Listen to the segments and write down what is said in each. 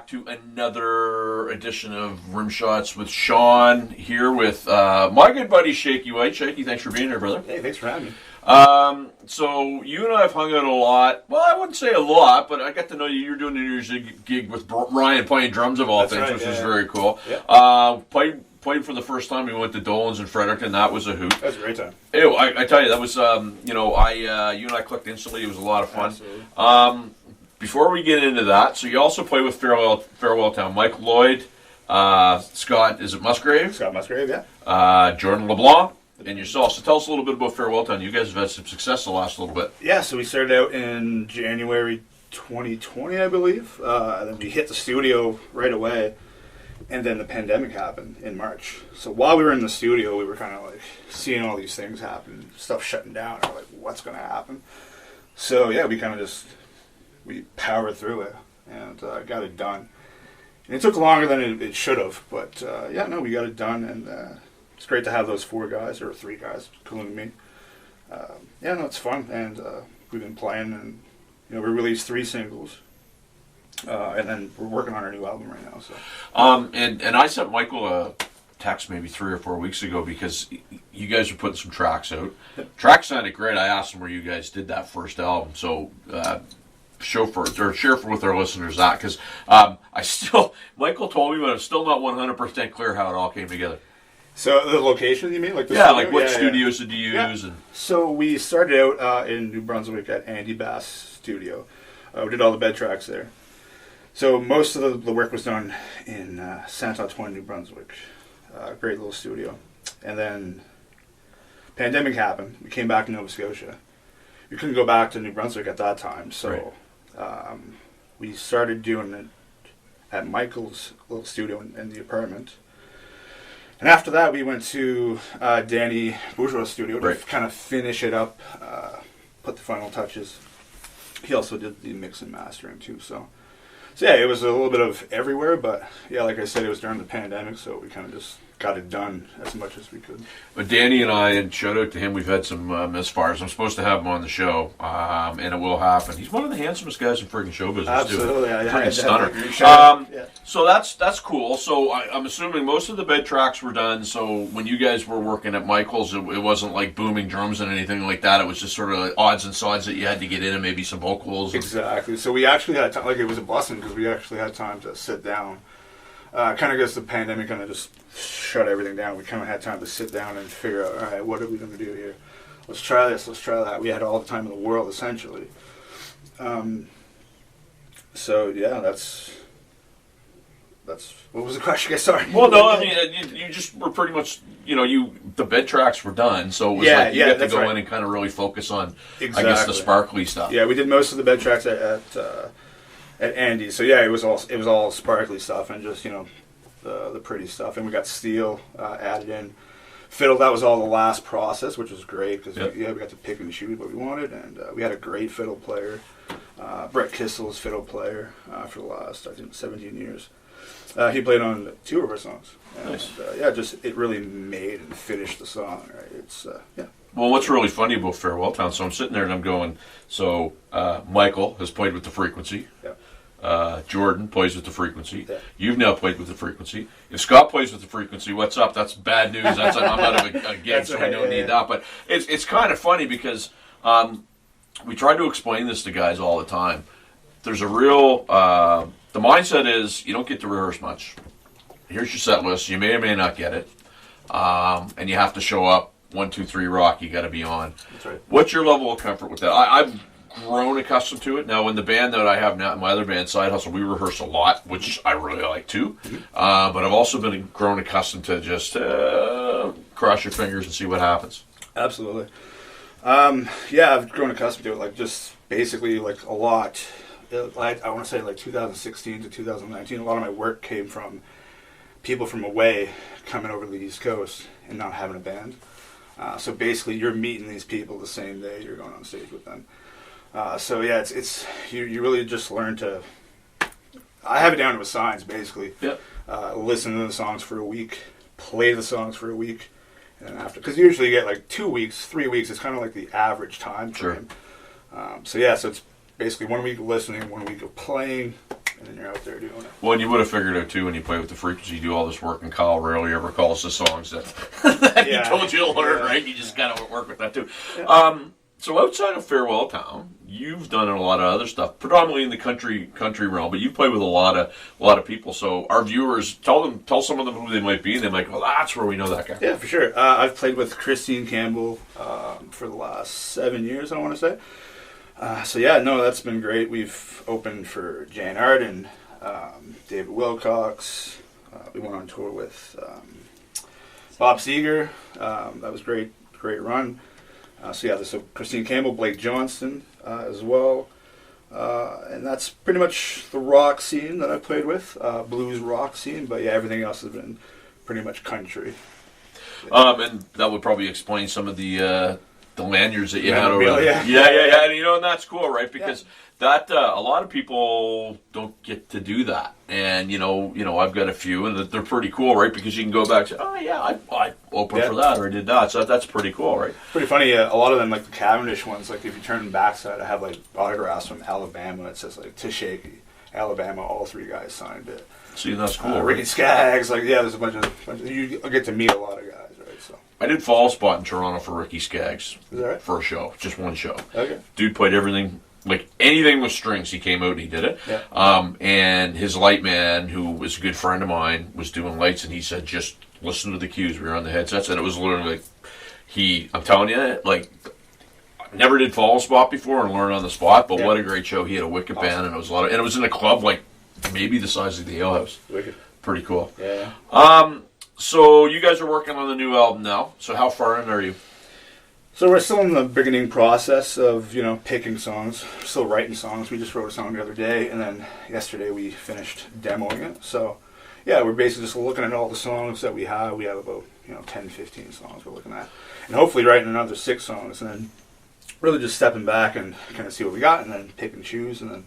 back to another edition of Rimshots with Sean here with my good buddy Shaky White. Shaky, thanks for being here, brother. Hey, thanks for having me. So you and I have hung out a lot. Well, I wouldn't say a lot, but I got to know you. You're doing a New Year's gig with Ryan playing drums of all That's things, right, which was very cool. Yeah. Played for the first time. We went to Dolan's in Fredericton. That was a hoot. That was a great time. Ew, I tell you, that was you and I clicked instantly. It was a lot of fun. Absolutely. Before we get into that, so you also play with Farewell Town. Mike Lloyd, Scott, is it Musgrave? Scott Musgrave, yeah. Jordan LeBlanc, and yourself. So tell us a little bit about Farewell Town. You guys have had some success the last little bit. Yeah, so we started out in January 2020, I believe. Then we hit the studio right away, and then the pandemic happened in March. So while we were in the studio, we were kind of like seeing all these things happen, stuff shutting down, and we're like, what's going to happen? So yeah, we kind of just... we powered through it and got it done. And it took longer than it should have, but we got it done, and it's great to have those 4 guys, or 3 guys, including me. It's fun, and we've been playing, and we released 3 singles, and then we're working on our new album right now. So, and I sent Michael a text maybe 3 or 4 weeks ago because you guys were putting some tracks out. Yep. Tracks sounded great. I asked him where you guys did that first album, so. Share with our listeners that, because Michael told me, but I'm still not 100% clear how it all came together. So the location, you mean? Like what studios did you use? Yeah. So we started out in New Brunswick at Andy Bass Studio. We did all the bed tracks there. So most of the work was done in Saint Antoine, New Brunswick. Great little studio. And then pandemic happened. We came back to Nova Scotia. We couldn't go back to New Brunswick at that time, so... Right. We started doing it at Michael's little studio in the apartment. And after that, we went to Danny Bourgeois' studio to kind of finish it up, put the final touches. He also did the mix and mastering, too. So yeah, it was a little bit of everywhere, but yeah, like I said, it was during the pandemic, so we kind of just got it done as much as we could. But Danny and I, and shout out to him, we've had some misfires. I'm supposed to have him on the show, and it will happen. He's one of the handsomest guys in friggin' show business. Absolutely, too. Friggin' stunner. So that's cool. So I'm assuming most of the bed tracks were done. So when you guys were working at Michael's, it wasn't like booming drums and anything like that. It was just sort of odds and sods that you had to get in, and maybe some vocals. Exactly. So we actually had time, like it was a blessing because we actually had time to sit down. Kind of because the pandemic kind of just shut everything down. We kind of had time to sit down and figure out, all right, what are we going to do here? Let's try this, let's try that. We had all the time in the world, essentially. So, yeah, that's what was the question? I guess, sorry. Well, no, I mean, you just were pretty much, the bed tracks were done, so it was like you got to go in and kind of really focus on, I guess, the sparkly stuff. Yeah, we did most of the bed tracks at Andy's. So yeah, it was all sparkly stuff and just the pretty stuff. And we got steel added in. Fiddle, that was all the last process, which was great because we got to pick and choose what we wanted, and we had a great fiddle player, Brett Kissel's fiddle player for the last 17 years. He played on 2 of our songs. And, nice. It really made and finished the song. Right? It's Well, what's really funny about Farewell Town, so I'm sitting there and I'm going, so Michael has played with the Frequency. Yeah. Jordan plays with the Frequency. Yeah. You've now played with the Frequency. If Scott plays with the Frequency, what's up? That's bad news. I'm out of a gig, so I don't need that. But it's kind of funny because we try to explain this to guys all the time. There's a real... the mindset is you don't get to rehearse much. Here's your set list. You may or may not get it. And you have to show up. 1, 2, 3 rock, you got to be on. That's right. What's your level of comfort with that? I've grown accustomed to it. Now, in the band that I have now, my other band, Side Hustle, we rehearse a lot, which I really like too. Mm-hmm. But I've also been grown accustomed to just cross your fingers and see what happens. Absolutely. I've grown accustomed to it, like just basically like a lot. I want to say like 2016 to 2019, a lot of my work came from people from away coming over to the East Coast and not having a band. So basically, you're meeting these people the same day you're going on stage with them. It's you really just learn to. I have it down to a science, basically. Yep. Listen to the songs for a week, play the songs for a week, and then after, because usually you get like 2 weeks, 3 weeks. It's kind of like the average time frame. Sure. So it's basically 1 week of listening, 1 week of playing, and then you're out there doing it. Well, and you would have figured out too when you play with the Frequency, you do all this work, and Kyle rarely ever calls the songs that, that he told you to learn, right? You just gotta work with that too. Yeah. So outside of Farewell Town, you've done a lot of other stuff, predominantly in the country realm, but you've played with a lot of people. So our viewers, tell some of them who they might be, and they're like, well, that's where we know that guy. Yeah, for sure. I've played with Christine Campbell for the last 7 years, I want to say. So yeah, no, that's been great. We've opened for Jan Arden, David Wilcox. We went on tour with Bob Seger. That was great run. So Christine Campbell, Blake Johnston as well. And that's pretty much the rock scene that I played with, blues rock scene. But yeah, everything else has been pretty much country. And that would probably explain some of the lanyards that you had over there. Yeah. And, and that's cool, right? Because that a lot of people don't get to do that. And I've got a few, and they're pretty cool, right? Because you can go back and say, oh yeah, I opened for that, or I did that. So that's pretty cool, right? Pretty funny. A lot of them, like the Cavendish ones, like if you turn them backside, I have like autographs from Alabama. It says like to Shaky, Alabama. All three guys signed it. See, that's cool. Ricky Skaggs, there's a bunch of you get to meet a lot of guys, right? So I did fall spot in Toronto for Ricky Skaggs. Is that right? For a show, just one show. Okay. Dude played everything. Like anything with strings, he came out and he did it. Yeah. And his light man, who was a good friend of mine, was doing lights, and he said, just listen to the cues. We were on the headsets, and it was literally like, I'm telling you, like, I never did fall spot before and learn on the spot, but what a great show. He had a wicked band, and it was and it was in a club like maybe the size of the Ale House. Wicked. Pretty cool. Yeah. So you guys are working on the new album now. So how far in are you? So we're still in the beginning process of, picking songs, still writing songs. We just wrote a song the other day, and then yesterday we finished demoing it. So, yeah, we're basically just looking at all the songs that we have. We have about, 10, 15 songs we're looking at. And hopefully writing another 6 songs, and then really just stepping back and kind of see what we got, and then pick and choose, and then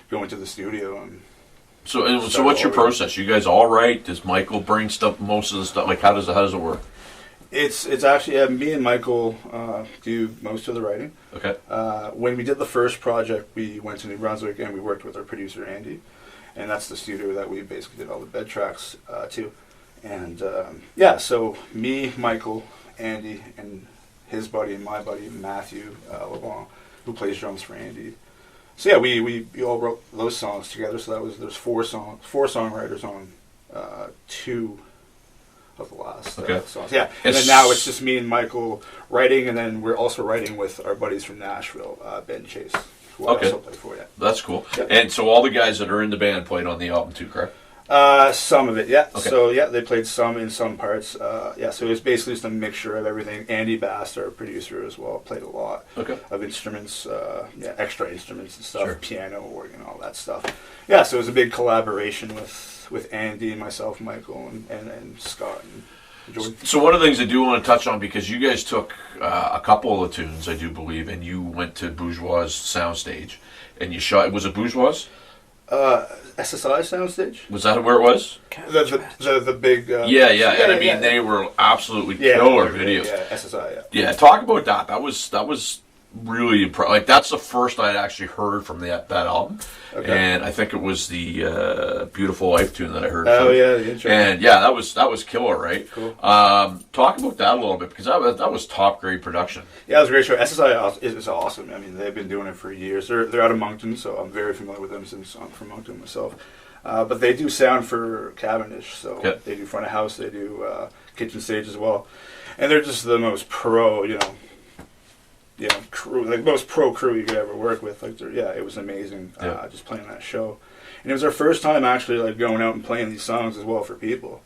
go into the studio. And So what's your process? You guys all write? Does Michael bring stuff, most of the stuff? Like, how does it work? It's actually me and Michael do most of the writing. Okay. When we did the first project, we went to New Brunswick and we worked with our producer Andy, and that's the studio that we basically did all the bed tracks to. And so me, Michael, Andy, and his buddy and my buddy Matthew LeBlanc, who plays drums for Andy. So yeah, we all wrote those songs together. So there's 4 songwriters on 2 of the last songs. Yeah, and then now it's just me and Michael writing, and then we're also writing with our buddies from Nashville, Ben Chase, who I also play for. Yeah, that's cool. Yeah. And so all the guys that are in the band played on the album too, correct? Some of it, yeah. Okay. So yeah, they played some in some parts. So it was basically just a mixture of everything. Andy Bass, our producer as well, played a lot of instruments, extra instruments and stuff, sure. Piano, organ, all that stuff. Yeah, so it was a big collaboration with Andy and myself, Michael, and Scott and Jordan. So one of the things I do want to touch on, because you guys took a couple of the tunes, I do believe, and you went to Bourgeois soundstage, and you shot. Was it Bourgeois? SSI soundstage. Was that where it was? The big. They were absolutely killer videos. Yeah, SSI. Yeah. Yeah, talk about that. That was really impressive. Like, that's the first I'd actually heard from that album. Okay. And I think it was the Beautiful Life tune that I heard. Oh, yeah, the intro. And yeah, that was killer, right? Cool. Talk about that a little bit, because that was top grade production. Yeah, it was a great show. SSI is awesome. I mean, they've been doing it for years. They're out of Moncton, so I'm very familiar with them since I'm from Moncton myself. But they do sound for Cavendish, so they do front of house, they do kitchen stage as well. And they're just the most pro, crew, like most pro crew you could ever work with. Like, it was amazing just playing that show. And it was our first time actually like going out and playing these songs as well for people.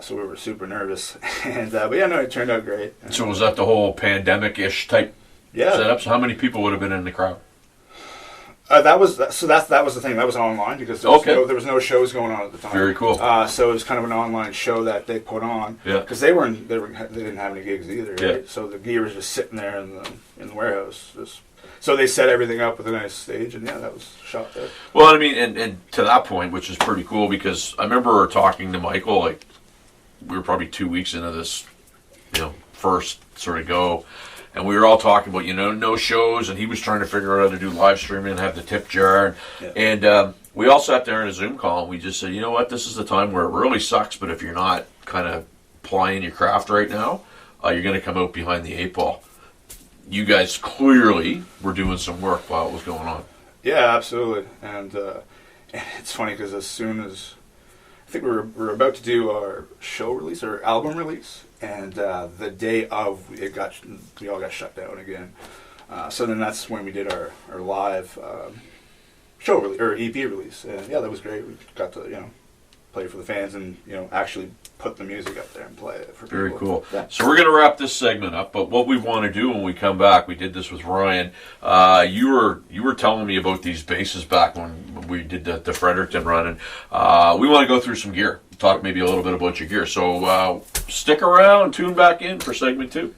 So we were super nervous. And it turned out great. So was that the whole pandemic-ish type setup? So how many people would have been in the crowd? That was the thing. That was online because there was no shows going on at the time. Very cool. So it was kind of an online show that they put on. Yeah. Because they didn't have any gigs either. Right? Yeah. So the gear was just sitting there in the warehouse. So they set everything up with a nice stage, and that was shot there. Well, I mean, and to that point, which is pretty cool, because I remember talking to Michael, like, we were probably 2 weeks into this, first sort of go. And we were all talking about, no shows, and he was trying to figure out how to do live streaming and have the tip jar. And we all sat there in a Zoom call and we just said, you know what, this is the time where it really sucks, but if you're not kind of plying your craft right now, you're going to come out behind the 8 ball. You guys clearly were doing some work while it was going on. Yeah, absolutely. And it's funny because as soon as I think we're about to do our show release or album release, and the day of we all got shut down again. So then that's when we did our live show release or EP release, and yeah, that was great. We got to play for the fans and actually put the music up there and play it for people. Very cool. Yeah. So we're going to wrap this segment up, but what we want to do when we come back, we did this with Ryan. You were telling me about these basses back when we did the Fredericton run, and we want to go through some gear. Talk maybe a little bit about your gear. So stick around, tune back in for segment 2.